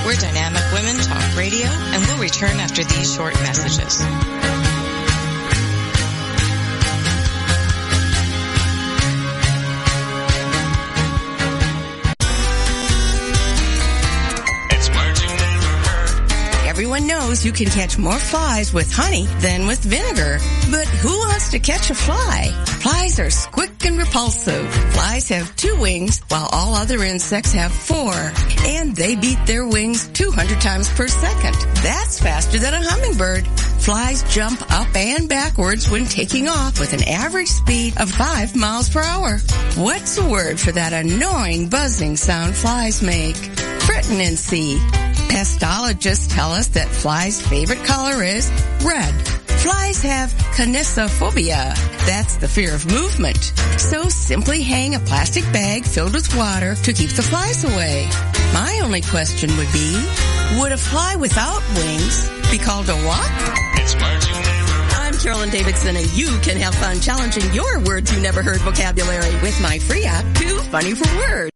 We're Dynamic Women Talk Radio, and we'll return after these short messages. Everyone knows you can catch more flies with honey than with vinegar. But who wants to catch a fly? Flies are quick and repulsive. Flies have 2 wings, while all other insects have 4. And they beat their wings 200 times per second. That's faster than a hummingbird. Flies jump up and backwards when taking off with an average speed of 5 miles per hour. What's the word for that annoying buzzing sound flies make? Frettin' and see. Pestologists tell us that flies' favorite color is red. Flies have kinesophobia. That's the fear of movement. So simply hang a plastic bag filled with water to keep the flies away. My only question would be, would a fly without wings be called a what? I'm Carolyn Davidson, and you can have fun challenging your words you never heard vocabulary with my free app, Too Funny for Words.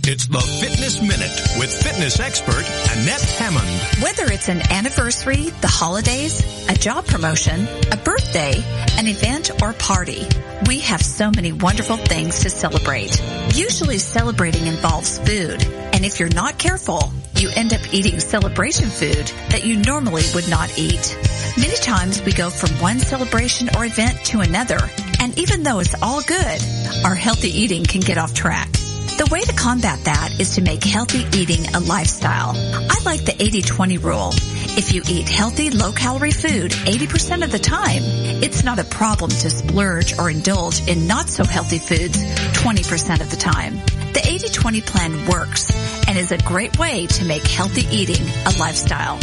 It's the Fitness Minute with fitness expert Annette Hammond. Whether it's an anniversary, the holidays, a job promotion, a birthday, an event, or party, we have so many wonderful things to celebrate. Usually celebrating involves food, and if you're not careful, you end up eating celebration food that you normally would not eat. Many times we go from one celebration or event to another, And even though it's all good, our healthy eating can get off track. The way to combat that is to make healthy eating a lifestyle. I like the 80-20 rule. If you eat healthy, low-calorie food 80% of the time, it's not a problem to splurge or indulge in not-so-healthy foods 20% of the time. The 80-20 plan works and is a great way to make healthy eating a lifestyle.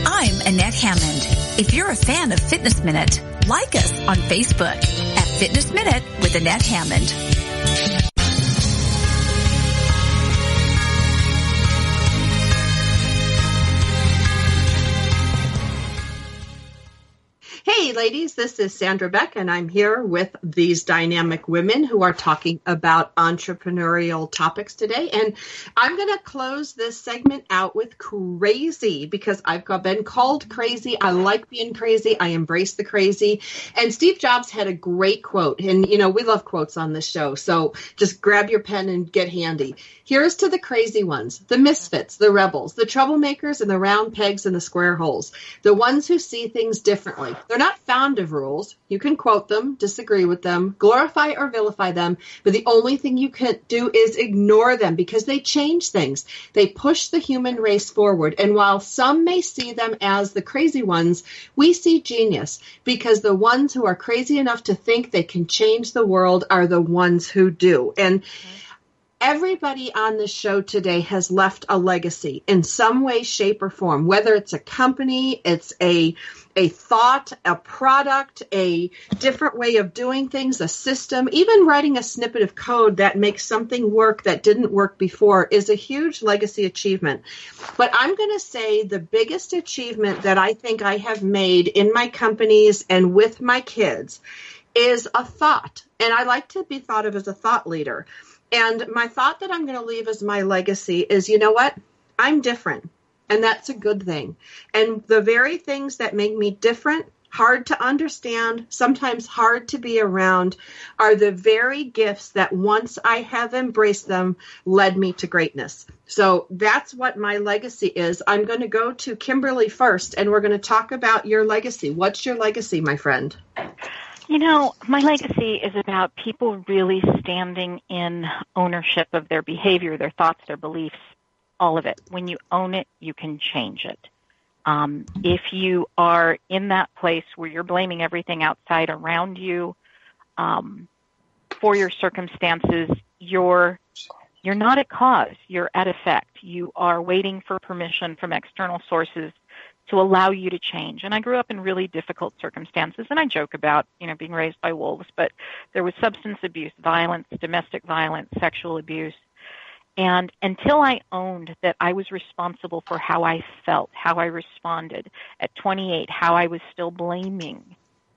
I'm Annette Hammond. If you're a fan of Fitness Minute, like us on Facebook at Fitness Minute with Annette Hammond. Hey ladies, this is Sandra Beck, and I'm here with these dynamic women who are talking about entrepreneurial topics today. And I'm going to close this segment out with crazy, because I've been called crazy. I like being crazy. I embrace the crazy. And Steve Jobs had a great quote. And, you know, we love quotes on this show. So just grab your pen and get handy. Here's to the crazy ones, the misfits, the rebels, the troublemakers, and the round pegs in the square holes, the ones who see things differently. They're not fond of rules. You can quote them, disagree with them, glorify or vilify them, but the only thing you can do is ignore them, because they change things. They push the human race forward. And while some may see them as the crazy ones, we see genius, because the ones who are crazy enough to think they can change the world are the ones who do. And everybody on this show today has left a legacy in some way, shape, or form, whether it's a company, it's a thought, a product, a different way of doing things, a system, even writing a snippet of code that makes something work that didn't work before is a huge legacy achievement. But I'm going to say the biggest achievement that I think I have made in my companies and with my kids is a thought. And I like to be thought of as a thought leader. And my thought that I'm going to leave as my legacy is, you know what? I'm different. And that's a good thing. And the very things that make me different, hard to understand, sometimes hard to be around, are the very gifts that once I have embraced them, led me to greatness. So that's what my legacy is. I'm going to go to Kimberly first, and we're going to talk about your legacy. What's your legacy, my friend? You know, my legacy is about people really standing in ownership of their behavior, their thoughts, their beliefs, all of it. When you own it, you can change it. If you are in that place where you're blaming everything outside around you for your circumstances, you're not at cause. You're at effect. You are waiting for permission from external sources to allow you to change. And I grew up in really difficult circumstances, and I joke about, being raised by wolves, but there was substance abuse, violence, domestic violence, sexual abuse. And until I owned that I was responsible for how I felt, how I responded at 28, how I was still blaming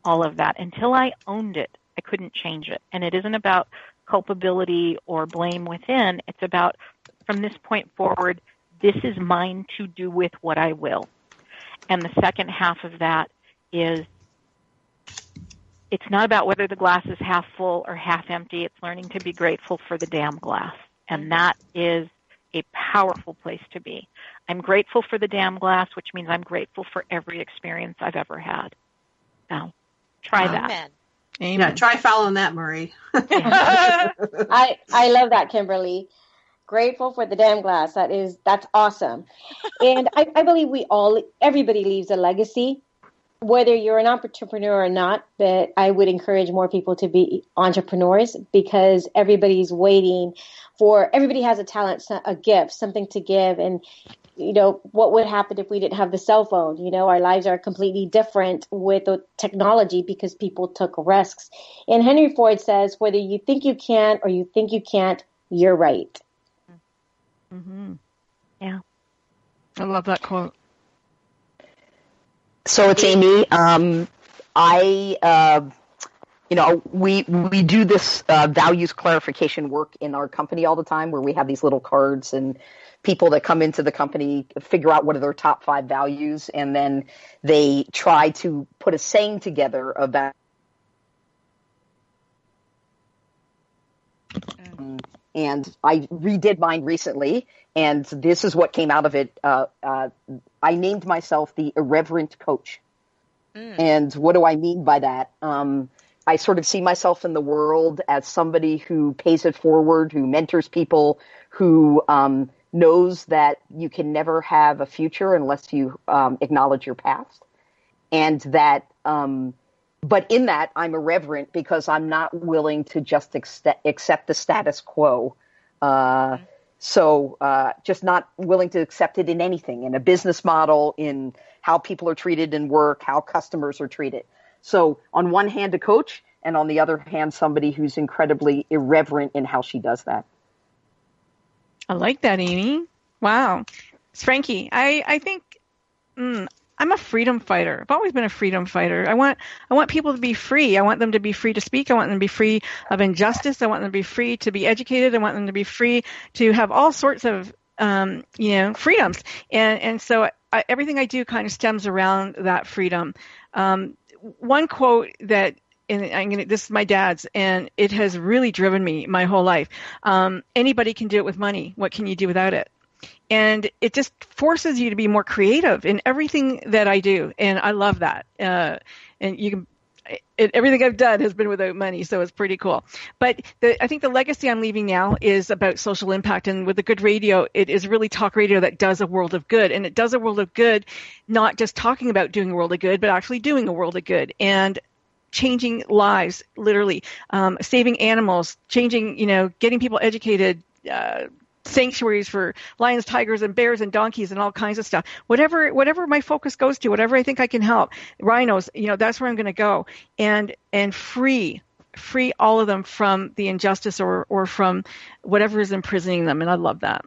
all of that, until I owned it, I couldn't change it. And it isn't about culpability or blame within. It's about, from this point forward, this is mine to do with what I will. And the second half of that is, it's not about whether the glass is half full or half empty. It's learning to be grateful for the damn glass. And that is a powerful place to be. I'm grateful for the damn glass, which means I'm grateful for every experience I've ever had. Now, try that. Amen. Yeah, try following that, Marie. I love that, Kimberly. Grateful for the damn glass. That's awesome. And I believe everybody leaves a legacy, whether you're an entrepreneur or not. But I would encourage more people to be entrepreneurs, because everybody's waiting everybody has a talent, a gift, something to give. And, what would happen if we didn't have the cell phone? Our lives are completely different with the technology because people took risks. And Henry Ford says, whether you think you can or you think you can't, you're right. Mm-hmm. Yeah. I love that quote. So it's Amy. We do this values clarification work in our company all the time, where we have these little cards, and people that come into the company figure out what are their top 5 values, and then they try to put a saying together about and I redid mine recently, and this is what came out of it. I named myself the irreverent coach. And what do I mean by that? I sort of see myself in the world as somebody who pays it forward, who mentors people, who knows that you can never have a future unless you acknowledge your past. And that, but in that, I'm irreverent because I'm not willing to just accept the status quo. So just not willing to accept it in anything, in a business model, in how people are treated in work, how customers are treated. So on one hand, a coach, and on the other hand, somebody who's incredibly irreverent in how she does that. I like that, Amy. Wow. Frankie, I think I'm a freedom fighter. I've always been a freedom fighter. I want people to be free. I want them to be free to speak. I want them to be free of injustice. I want them to be free to be educated. I want them to be free to have all sorts of freedoms. And so everything I do kind of stems around that freedom. One quote that, and this is my dad's, and it has really driven me my whole life. Anybody can do it with money. What can you do without it? And it just forces you to be more creative in everything that I do. And I love that. And everything I've done has been without money, so it's pretty cool. But I think the legacy I'm leaving now is about social impact. And with the good radio, it is really talk radio that does a world of good. And it does a world of good, not just talking about doing a world of good, but actually doing a world of good. And changing lives, literally, saving animals, changing, getting people educated, sanctuaries for lions, tigers, and bears and donkeys and all kinds of stuff. Whatever my focus goes to, whatever I think I can help, rhinos, that's where I'm going to go, and free all of them from the injustice or from whatever is imprisoning them. And I love that.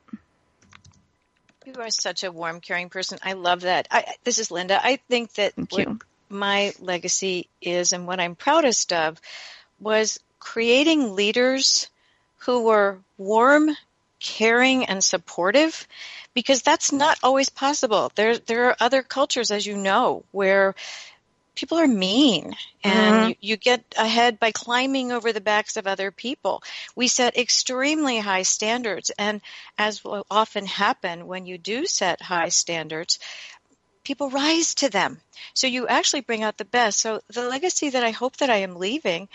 You are such a warm, caring person. I love that. This is Linda. I think that my legacy is, and what I'm proudest of, was creating leaders who were warm, caring, and supportive, because that's not always possible. There are other cultures, as you know, where people are mean and you get ahead by climbing over the backs of other people. We set extremely high standards, and as will often happen when you do set high standards, people rise to them. So you actually bring out the best. So the legacy that I hope that I am leaving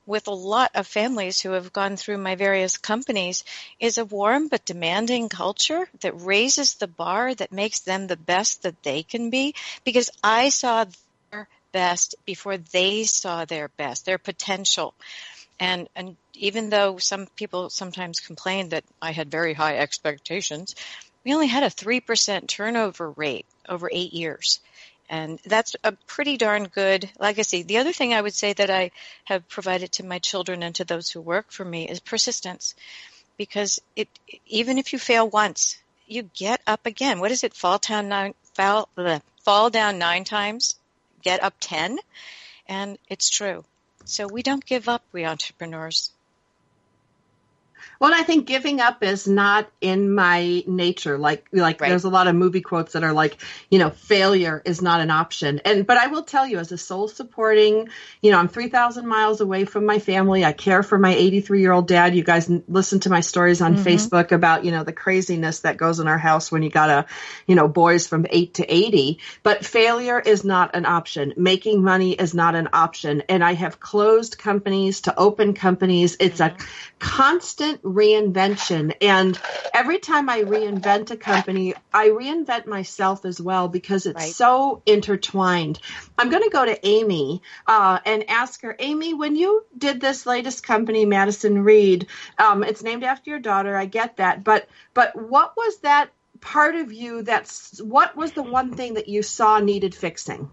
with a lot of families who have gone through my various companies is a warm but demanding culture that raises the bar, that makes them the best that they can be, because I saw their best before they saw their best, their potential. And even though some people sometimes complain that I had very high expectations, we only had a 3% turnover rate over 8 years. And that's a pretty darn good legacy. The other thing I would say that I have provided to my children and to those who work for me is persistence. Because even if you fail once, you get up again. What is it? Fall down 9 times, get up 10. And it's true. So we don't give up, we entrepreneurs. Well, I think giving up is not in my nature. Like right. There's a lot of movie quotes that are like, failure is not an option. But I will tell you, as a soul supporting, I'm 3,000 miles away from my family. I care for my 83-year-old dad. You guys listen to my stories on Facebook about, the craziness that goes in our house when you got boys from 8 to 80. But failure is not an option. Making money is not an option. And I have closed companies to open companies. It's a constant reinvention. And every time I reinvent a company, I reinvent myself as well, because it's so intertwined. I'm going to go to Amy and ask her, Amy, when you did this latest company, Madison Reed, it's named after your daughter. I get that. But what was that part of you what was the one thing that you saw needed fixing?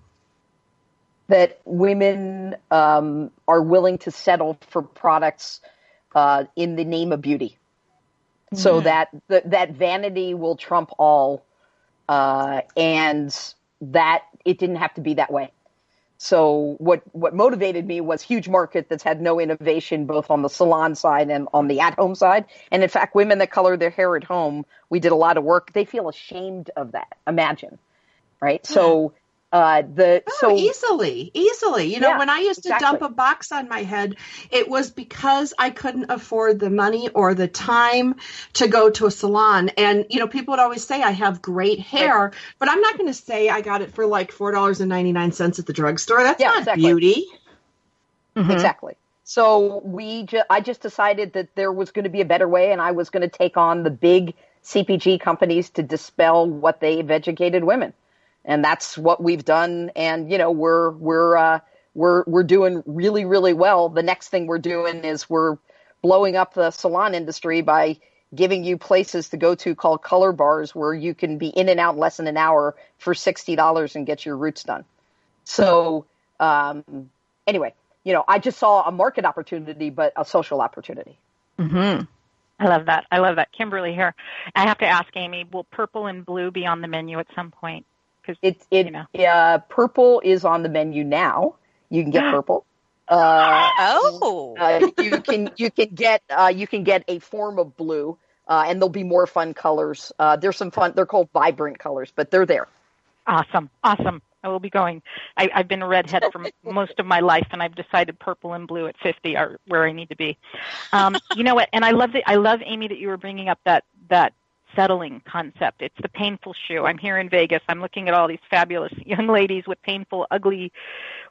That women are willing to settle for products in the name of beauty, so that that vanity will trump all, and that it didn't have to be that way. So what motivated me was huge market that's had no innovation, both on the salon side and on the at-home side. And in fact, women that color their hair at home, we did a lot of work. They feel ashamed of that. Imagine, right? So. Easily. When I used to dump a box on my head, it was because I couldn't afford the money or the time to go to a salon. And, people would always say I have great hair, but I'm not going to say I got it for like $4.99 at the drugstore. That's not beauty. Mm-hmm. Exactly. So I just decided that there was going to be a better way, and I was going to take on the big CPG companies to dispel what they've educated women. And that's what we've done. And, you know, we're doing really, really well. The next thing we're doing is we're blowing up the salon industry by giving you places to go to called color bars, where you can be in and out in less than an hour for $60 and get your roots done. So anyway, you know, I just saw a market opportunity, but a social opportunity. Mm-hmm. I love that. I love that. Kimberly here. I have to ask Amy, will purple and blue be on the menu at some point? Because purple is on the menu now. You can get purple. You can get a form of blue, and there'll be more fun colors. There's some fun. They're called vibrant colors, but they're there. Awesome. I will be going. I've been a redhead for most of my life, and I've decided purple and blue at 50 are where I need to be. You know what? And I love Amy that you were bringing up that settling concept. It's the painful shoe. I'm here in Vegas. I'm looking at all these fabulous young ladies with painful, ugly,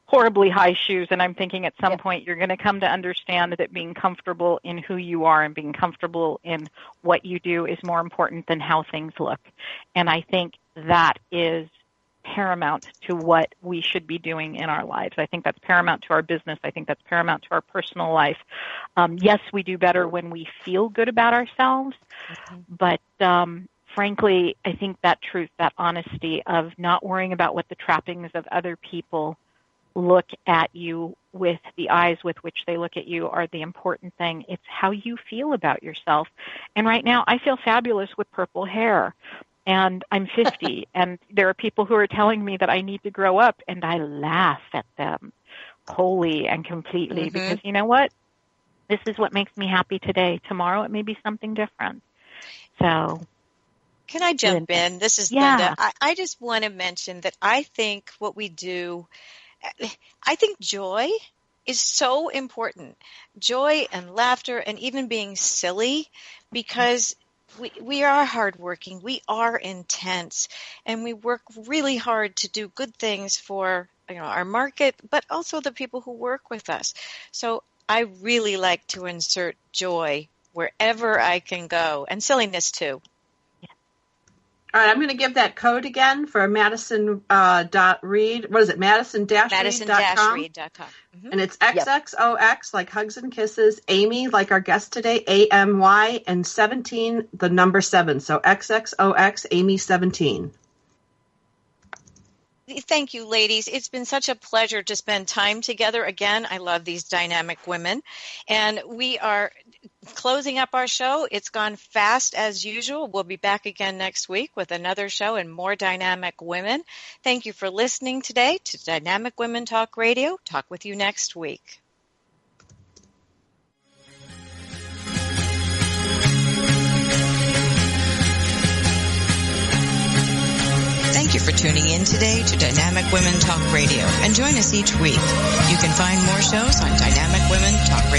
horribly high shoes, and I'm thinking at some point you're going to come to understand that being comfortable in who you are and being comfortable in what you do is more important than how things look. And I think that is paramount to what we should be doing in our lives. I think that's paramount to our business. I think that's paramount to our personal life. Yes, we do better when we feel good about ourselves, but frankly, I think that truth, that honesty of not worrying about what the trappings of other people look at you with, the eyes with which they look at you, are the important thing. It's how you feel about yourself. And right now, I feel fabulous with purple hair. And I'm 50, and there are people who are telling me that I need to grow up, and I laugh at them wholly and completely because you know what? This is what makes me happy today. Tomorrow it may be something different. So, can I jump in? This is Linda. I just want to mention that I think what we do, I think joy is so important. Joy and laughter and even being silly, because we are hardworking, we are intense, and we work really hard to do good things for our market, but also the people who work with us. So I really like to insert joy wherever I can go, and silliness too. All right, I'm going to give that code again for Madison Reed. What is it? Madison-Reed.com. And it's XXOX, like hugs and kisses, Amy, like our guest today, AMY, and 17, the number 7. So XXOX, Amy 17. Thank you, ladies. It's been such a pleasure to spend time together. Again, I love these dynamic women. And we are closing up our show. It's gone fast as usual. We'll be back again next week with another show and more dynamic women. Thank you for listening today to Dynamic Women Talk Radio. Talk with you next week. Thank you for tuning in today to Dynamic Women Talk Radio, and join us each week. You can find more shows on dynamicwomentalkradio.com.